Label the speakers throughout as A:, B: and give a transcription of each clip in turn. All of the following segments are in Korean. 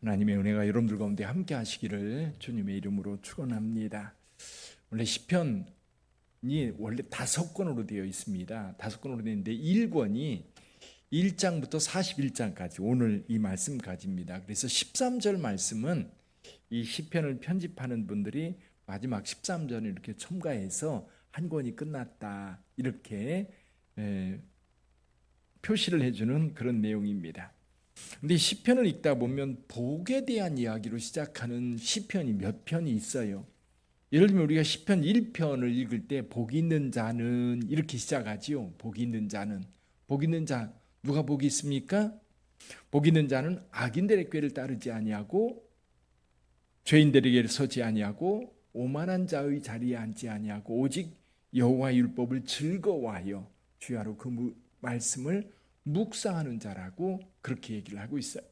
A: 하나님의 은혜가 여러분들 가운데 함께 하시기를 주님의 이름으로 축원합니다. 원래 시편이 원래 5권으로 되어 있습니다. 5권으로 되어 있는데 1권이 1장부터 41장까지 오늘 이 말씀까지입니다. 그래서 13절 말씀은 이 시편을 편집하는 분들이 마지막 13절을 이렇게 첨가해서 한 권이 끝났다 이렇게 표시를 해주는 그런 내용입니다. 근데 시편을 읽다 보면 복에 대한 이야기로 시작하는 시편이 몇 편이 있어요. 예를 들면 우리가 시편 1편을 읽을 때 복 있는 자는 이렇게 시작하지요. 복 있는 자는, 복 있는 자 누가 복이 있습니까? 복 있는 자는 악인들의 꾀를 따르지 아니하고 죄인들에게 서지 아니하고 오만한 자의 자리에 앉지 아니하고 오직 여호와 율법을 즐거워하여 주야로 그 말씀을 묵상하는 자라고 그렇게 얘기를 하고 있어요.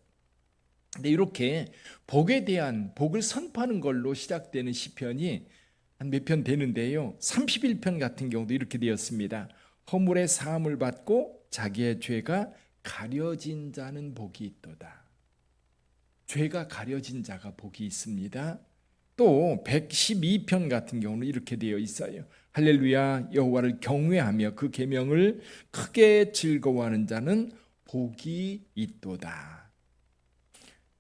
A: 근데 이렇게 복에 대한 복을 선포하는 걸로 시작되는 시편이 한 몇 편 되는데요. 31편 같은 경우도 이렇게 되었습니다. 허물의 사함을 받고 자기의 죄가 가려진 자는 복이 있도다. 죄가 가려진 자가 복이 있습니다. 또 112편 같은 경우는 이렇게 되어 있어요. 할렐루야 여호와를 경외하며 그 계명을 크게 즐거워하는 자는 복이 있도다.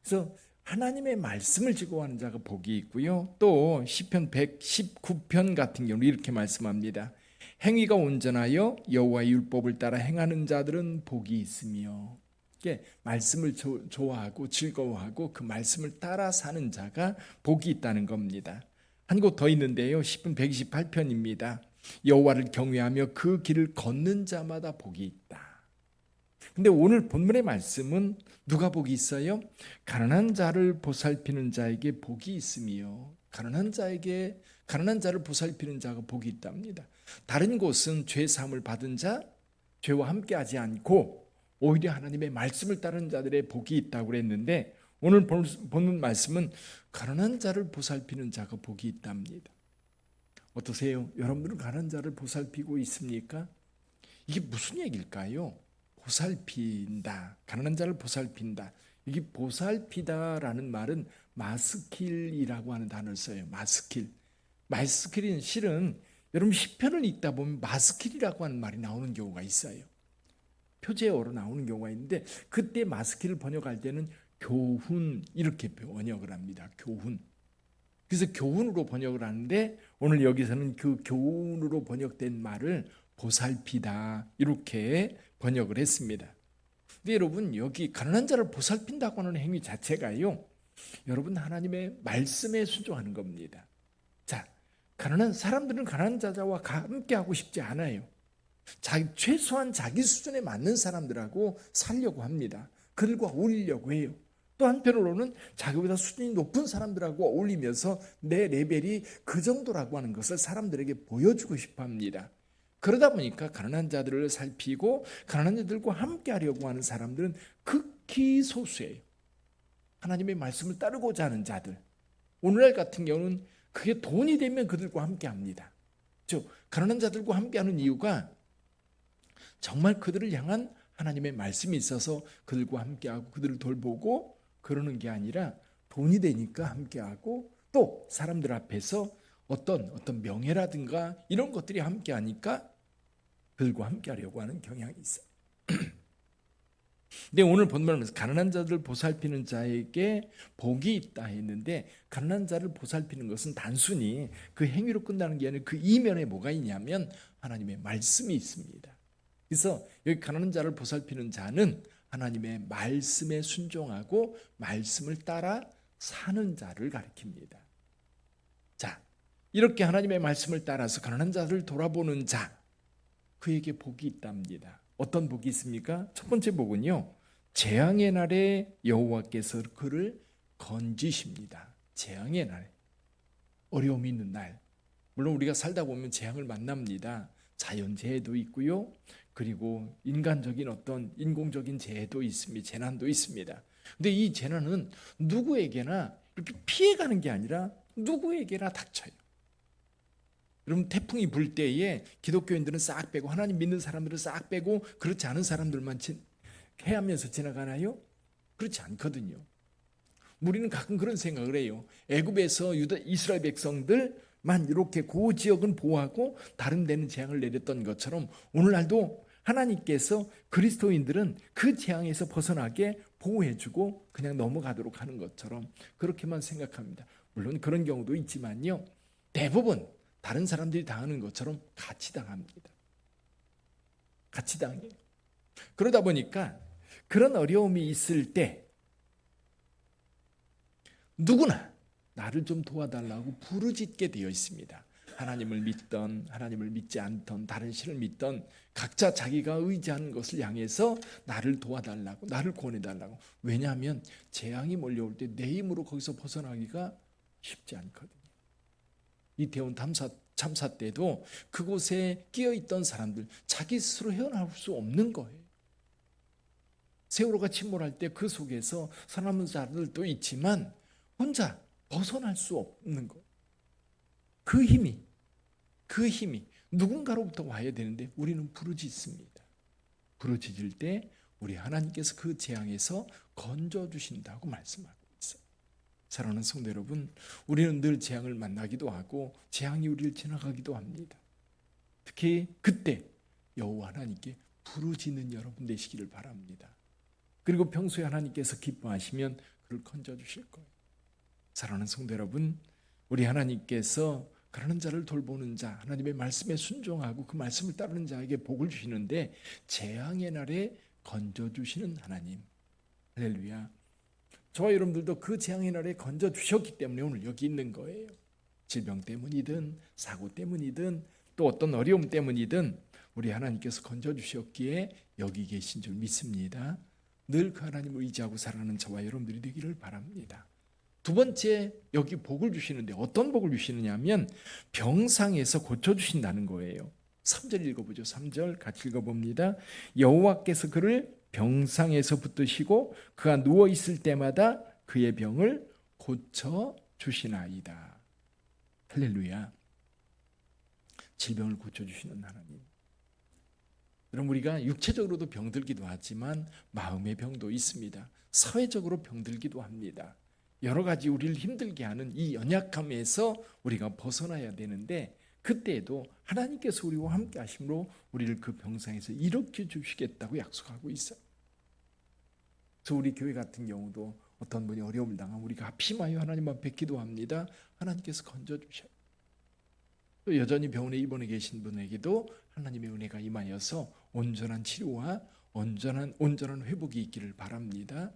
A: 그래서 하나님의 말씀을 즐거워하는 자가 복이 있고요. 또 시편 119편 같은 경우는 이렇게 말씀합니다. 행위가 온전하여 여호와의 율법을 따라 행하는 자들은 복이 있으며, 말씀을 좋아하고 즐거워하고 그 말씀을 따라 사는 자가 복이 있다는 겁니다. 한 곳 더 있는데요. 시편 128편입니다. 여호와를 경외하며 그 길을 걷는 자마다 복이 있다. 근데 오늘 본문의 말씀은 누가 복이 있어요? 가난한 자를 보살피는 자에게 복이 있으며 가난한 자를 보살피는 자가 복이 있답니다. 다른 곳은 죄 사함을 받은 자, 죄와 함께하지 않고 오히려 하나님의 말씀을 따르는 자들의 복이 있다고 그랬는데 오늘 본문 말씀은 가난한 자를 보살피는 자가 복이 있답니다. 어떠세요? 여러분들은 가난한 자를 보살피고 있습니까? 이게 무슨 얘기일까요? 보살핀다, 가난한 자를 보살핀다. 이게 보살피다라는 말은 마스킬이라고 하는 단어를 써요. 마스킬은 실은 여러분 시편을 읽다 보면 마스킬이라고 하는 말이 나오는 경우가 있어요. 표제어로 나오는 경우가 있는데 그때 마스킬을 번역할 때는 교훈 이렇게 번역을 합니다. 교훈. 그래서 교훈으로 번역을 하는데 오늘 여기서는 그 교훈으로 번역된 말을 보살피다 이렇게 번역을 했습니다. 근데 여러분 여기 가난한 자를 보살핀다고 하는 행위 자체가요, 여러분 하나님의 말씀에 순종하는 겁니다. 자, 가난한 사람들은 가난한 자와 함께 하고 싶지 않아요. 최소한 자기 수준에 맞는 사람들하고 살려고 합니다. 그들과 어울리려고 해요. 또 한편으로는 자기보다 수준이 높은 사람들하고 어울리면서 내 레벨이 그 정도라고 하는 것을 사람들에게 보여주고 싶어 합니다. 그러다 보니까 가난한 자들을 살피고 가난한 자들과 함께 하려고 하는 사람들은 극히 소수예요. 하나님의 말씀을 따르고자 하는 자들. 오늘날 같은 경우는 그게 돈이 되면 그들과 함께 합니다. 즉 가난한 자들과 함께 하는 이유가 정말 그들을 향한 하나님의 말씀이 있어서 그들과 함께하고 그들을 돌보고 그러는 게 아니라 돈이 되니까 함께하고 또 사람들 앞에서 어떤 명예라든가 이런 것들이 함께하니까 그들과 함께하려고 하는 경향이 있어요. 근데 오늘 본문에서 가난한 자들을 보살피는 자에게 복이 있다 했는데 가난한 자를 보살피는 것은 단순히 그 행위로 끝나는 게 아니라 그 이면에 뭐가 있냐면 하나님의 말씀이 있습니다. 그래서 여기 가난한 자를 보살피는 자는 하나님의 말씀에 순종하고 말씀을 따라 사는 자를 가리킵니다. 자, 이렇게 하나님의 말씀을 따라서 가난한 자를 돌아보는 자, 그에게 복이 있답니다. 어떤 복이 있습니까? 첫 번째 복은요, 재앙의 날에 여호와께서 그를 건지십니다. 재앙의 날, 어려움이 있는 날. 물론 우리가 살다 보면 재앙을 만납니다. 자연재해도 있고요, 그리고 인간적인 어떤 인공적인 재해도 있습니다. 재난도 있습니다. 근데 이 재난은 누구에게나 이렇게 피해가는 게 아니라 누구에게나 닥쳐요. 여러분 태풍이 불 때에 기독교인들은 싹 빼고 하나님 믿는 사람들은 싹 빼고 그렇지 않은 사람들만 해하면서 지나가나요? 그렇지 않거든요. 우리는 가끔 그런 생각을 해요. 애굽에서 이스라엘 백성들만 이렇게 그 지역은 보호하고 다른 데는 재앙을 내렸던 것처럼 오늘날도 하나님께서 그리스도인들은 그 재앙에서 벗어나게 보호해주고 그냥 넘어가도록 하는 것처럼 그렇게만 생각합니다. 물론 그런 경우도 있지만요. 대부분 다른 사람들이 당하는 것처럼 같이 당합니다. 같이 당해요. 그러다 보니까 그런 어려움이 있을 때 누구나 나를 좀 도와달라고 부르짖게 되어 있습니다. 하나님을 믿던 하나님을 믿지 않던 다른 신을 믿던 각자 자기가 의지하는 것을 향해서 나를 도와달라고 나를 구원해달라고. 왜냐하면 재앙이 몰려올 때 내 힘으로 거기서 벗어나기가 쉽지 않거든요. 이태원 참사 때도 그곳에 끼어있던 사람들 자기 스스로 헤어나올 수 없는 거예요. 세월호가 침몰할 때 그 속에서 살아남은 자들도 있지만 혼자 벗어날 수 없는 것. 그 힘이 누군가로부터 와야 되는데 우리는 부르짖습니다. 부르짖을 때 우리 하나님께서 그 재앙에서 건져주신다고 말씀하고 있어요. 사랑하는 성도 여러분, 우리는 늘 재앙을 만나기도 하고 재앙이 우리를 지나가기도 합니다. 특히 그때 여호와 하나님께 부르짖는 여러분 되시기를 바랍니다. 그리고 평소에 하나님께서 기뻐하시면 그를 건져주실 거예요. 사랑하는 성도 여러분, 우리 하나님께서 그러는 자를 돌보는 자, 하나님의 말씀에 순종하고 그 말씀을 따르는 자에게 복을 주시는데 재앙의 날에 건져주시는 하나님. 할렐루야. 저와 여러분들도 그 재앙의 날에 건져주셨기 때문에 오늘 여기 있는 거예요. 질병 때문이든 사고 때문이든 또 어떤 어려움 때문이든 우리 하나님께서 건져주셨기에 여기 계신 줄 믿습니다. 늘 그 하나님을 의지하고 살아가는 저와 여러분들이 되기를 바랍니다. 두 번째, 여기 복을 주시는데 어떤 복을 주시느냐 하면 병상에서 고쳐주신다는 거예요. 3절 읽어보죠. 3절 같이 읽어봅니다. 여호와께서 그를 병상에서 붙드시고 그가 누워있을 때마다 그의 병을 고쳐주시나이다. 할렐루야. 질병을 고쳐주시는 하나님. 여러분, 우리가 육체적으로도 병들기도 하지만 마음의 병도 있습니다. 사회적으로 병들기도 합니다. 여러 가지 우리를 힘들게 하는 이 연약함에서 우리가 벗어나야 되는데 그때에도 하나님께서 우리와 함께 하심으로 우리를 그 병상에서 일으켜 주시겠다고 약속하고 있어요. 그래서 우리 교회 같은 경우도 어떤 분이 어려움을 당하면 우리가 합심하여 하나님 앞에 기도합니다. 하나님께서 건져주셔요. 또 여전히 병원에 입원해 계신 분에게도 하나님의 은혜가 임하여서 온전한 치료와 온전한 회복이 있기를 바랍니다.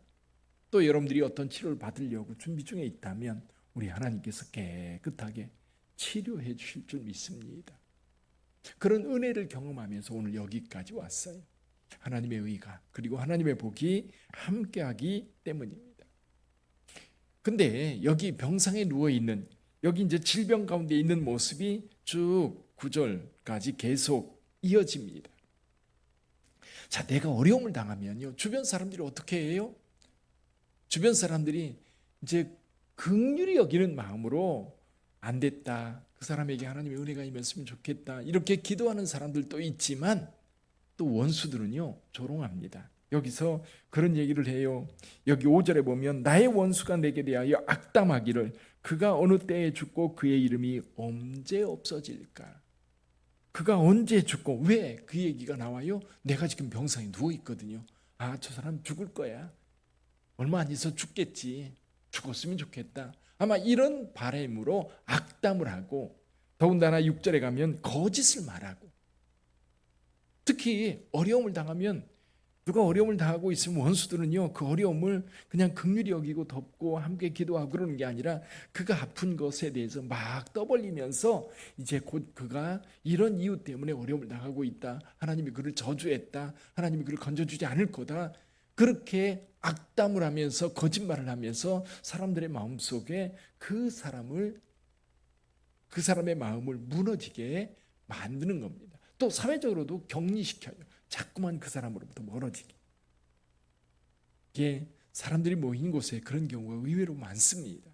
A: 또 여러분들이 어떤 치료를 받으려고 준비 중에 있다면 우리 하나님께서 깨끗하게 치료해 주실 줄 믿습니다. 그런 은혜를 경험하면서 오늘 여기까지 왔어요. 하나님의 의가 그리고 하나님의 복이 함께하기 때문입니다. 근데 여기 병상에 누워있는 여기 이제 질병 가운데 있는 모습이 쭉 9절까지 계속 이어집니다. 자, 내가 어려움을 당하면요 주변 사람들이 어떻게 해요? 주변 사람들이 이제 긍휼히 여기는 마음으로 안 됐다, 그 사람에게 하나님의 은혜가 임했으면 좋겠다 이렇게 기도하는 사람들도 있지만 또 원수들은요 조롱합니다. 여기서 그런 얘기를 해요. 여기 5절에 보면 나의 원수가 내게 대하여 악담하기를 그가 어느 때에 죽고 그의 이름이 언제 없어질까. 그가 언제 죽고 왜 그 얘기가 나와요? 내가 지금 병상에 누워있거든요. 아, 저 사람 죽을 거야. 얼마 안 있어 죽겠지. 죽었으면 좋겠다. 아마 이런 바람으로 악담을 하고 더군다나 6절에 가면 거짓을 말하고 특히 어려움을 당하면 누가 어려움을 당하고 있으면 원수들은요 그 어려움을 그냥 긍휼히 여기고 덮고 함께 기도하고 그러는 게 아니라 그가 아픈 것에 대해서 막 떠벌리면서 이제 곧 그가 이런 이유 때문에 어려움을 당하고 있다, 하나님이 그를 저주했다, 하나님이 그를 건져주지 않을 거다, 그렇게 악담을 하면서 거짓말을 하면서 사람들의 마음속에 그 사람의 마음을 무너지게 만드는 겁니다. 또 사회적으로도 격리시켜요. 자꾸만 그 사람으로부터 멀어지게. 이게 사람들이 모인 곳에 그런 경우가 의외로 많습니다.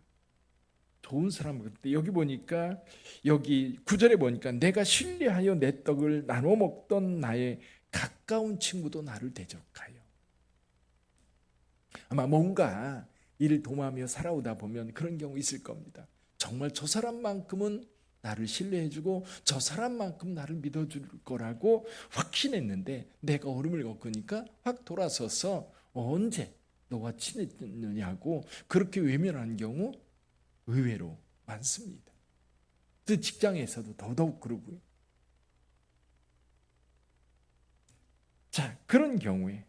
A: 좋은 사람 그때 여기 보니까 여기 9절에 보니까 내가 신뢰하여 내 떡을 나눠 먹던 나의 가까운 친구도 나를 대적하여. 아마 뭔가 일을 도모하며 살아오다 보면 그런 경우 있을 겁니다. 정말 저 사람만큼은 나를 신뢰해주고 저 사람만큼 나를 믿어줄 거라고 확신했는데 내가 얼음을 겪으니까 확 돌아서서 언제 너와 친했느냐고 그렇게 외면하는 경우 의외로 많습니다. 그 직장에서도 더더욱 그러고요. 자, 그런 경우에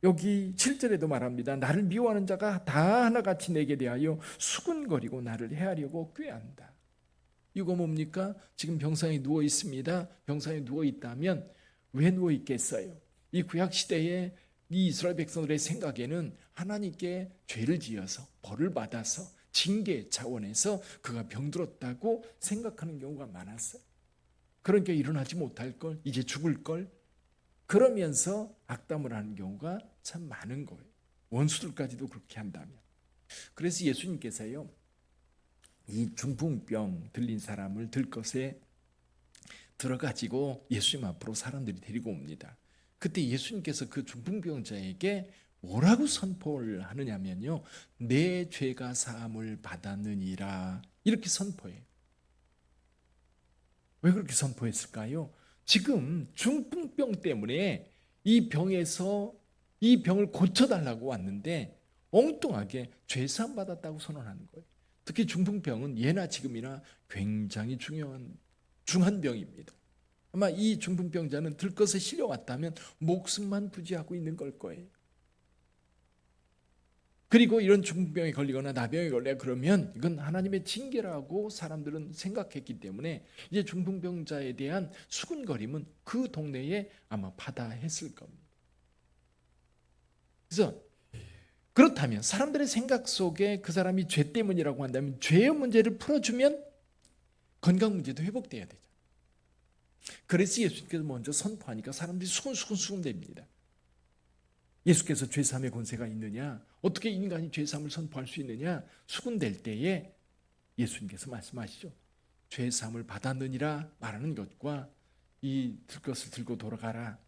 A: 여기 7절에도 말합니다. 나를 미워하는 자가 다 하나같이 내게 대하여 수군거리고 나를 해하려고 꾀한다. 이거 뭡니까? 지금 병상에 누워 있습니다. 병상에 누워 있다면 왜 누워 있겠어요? 이 구약 시대에 이 이스라엘 백성들의 생각에는 하나님께 죄를 지어서 벌을 받아서 징계 차원에서 그가 병들었다고 생각하는 경우가 많았어요. 그러니까 일어나지 못할 걸, 이제 죽을 걸, 그러면서 악담을 하는 경우가 참 많은 거예요. 원수들까지도 그렇게 한다면. 그래서 예수님께서요, 이 중풍병 들린 사람을 들것에 들어가지고 예수님 앞으로 사람들이 데리고 옵니다. 그때 예수님께서 그 중풍병자에게 뭐라고 선포를 하느냐면요, 내 죄가 사함을 받았느니라, 이렇게 선포해요. 왜 그렇게 선포했을까요? 지금 중풍병 때문에 이 병에서 이 병을 고쳐달라고 왔는데 엉뚱하게 죄사함 받았다고 선언하는 거예요. 특히 중풍병은 예나 지금이나 굉장히 중한 병입니다. 아마 이 중풍병자는 들것에 실려왔다면 목숨만 부지하고 있는 걸 거예요. 그리고 이런 중풍병에 걸리거나 나병에 걸려 그러면 이건 하나님의 징계라고 사람들은 생각했기 때문에 이제 중풍병자에 대한 수군거림은 그 동네에 아마 파다했을 겁니다. 그래서 그렇다면 사람들의 생각 속에 그 사람이 죄 때문이라고 한다면 죄의 문제를 풀어주면 건강 문제도 회복돼야 되죠. 그래서 예수님께서 먼저 선포하니까 사람들이 수군수군 됩니다. 예수께서 죄사함의 권세가 있느냐? 어떻게 인간이 죄사함을 선포할 수 있느냐? 수군될 때에 예수님께서 말씀하시죠. 죄사함을 받았느니라 말하는 것과 이 들것을 들고 돌아가라,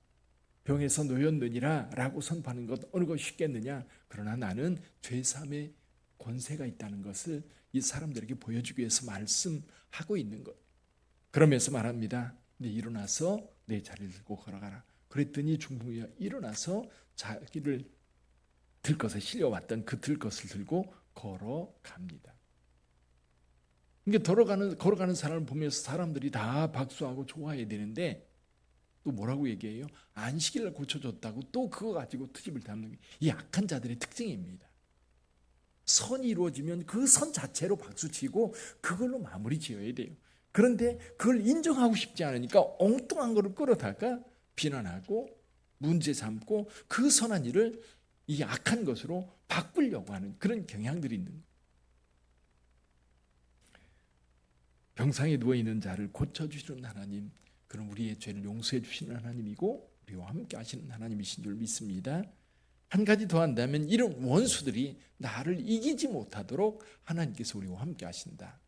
A: 병에서 놓였느니라 라고 선포하는 것 어느 것이 쉽겠느냐? 그러나 나는 죄사함의 권세가 있다는 것을 이 사람들에게 보여주기 위해서 말씀하고 있는 것. 그러면서 말합니다. 네, 일어나서 내 자리를 들고 걸어가라. 그랬더니 중풍이가 일어나서 자기를 들것에 실려왔던 그 들것을 들고 걸어갑니다. 그러니까 걸어가는 사람을 보면서 사람들이 다 박수하고 좋아해야 되는데 또 뭐라고 얘기해요? 안식일날 고쳐줬다고 또 그거 가지고 트집을 잡는 게 이 악한 자들의 특징입니다. 선이 이루어지면 그 선 자체로 박수치고 그걸로 마무리 지어야 돼요. 그런데 그걸 인정하고 싶지 않으니까 엉뚱한 거를 끌어다가 비난하고 문제 삼고 그 선한 일을 이 악한 것으로 바꾸려고 하는 그런 경향들이 있는 거예요. 병상에 누워있는 자를 고쳐주시는 하나님, 그럼 우리의 죄를 용서해 주시는 하나님이고 우리와 함께 하시는 하나님이신 줄 믿습니다. 한 가지 더 한다면 이런 원수들이 나를 이기지 못하도록 하나님께서 우리와 함께 하신다.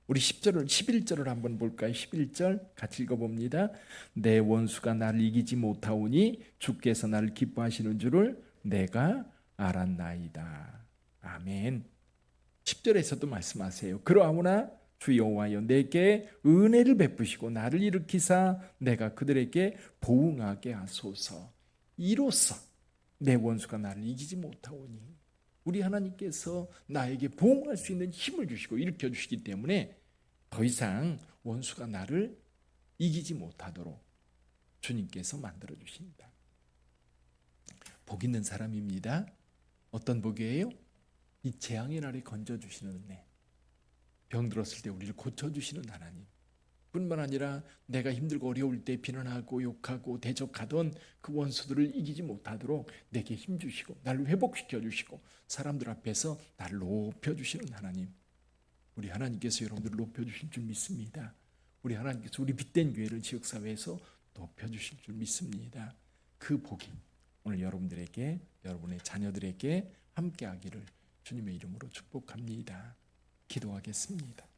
A: 우리 11절을 한번 볼까요? 11절 같이 읽어봅니다. 내 원수가 나를 이기지 못하오니 주께서 나를 기뻐하시는 줄을 내가 알았나이다. 아멘. 10절에서도 말씀하세요. 그러하오나 주 여호와여 내게 은혜를 베푸시고 나를 일으키사 내가 그들에게 보응하게 하소서. 이로써 내 원수가 나를 이기지 못하오니, 우리 하나님께서 나에게 보응할 수 있는 힘을 주시고 일으켜 주시기 때문에 더 이상 원수가 나를 이기지 못하도록 주님께서 만들어 주신다. 복 있는 사람입니다. 어떤 복이에요? 이 재앙의 날에 건져주시는 은혜, 병들었을 때 우리를 고쳐주시는 하나님, 뿐만 아니라 내가 힘들고 어려울 때 비난하고 욕하고 대적하던 그 원수들을 이기지 못하도록 내게 힘주시고 나를 회복시켜 주시고 사람들 앞에서 나를 높여주시는 하나님, 우리 하나님께서 여러분들을 높여주실 줄 믿습니다. 우리 하나님께서 우리 빛된 교회를 지역사회에서 높여주실 줄 믿습니다. 그 복이 오늘 여러분들에게, 여러분의 자녀들에게 함께하기를 주님의 이름으로 축복합니다. 기도하겠습니다.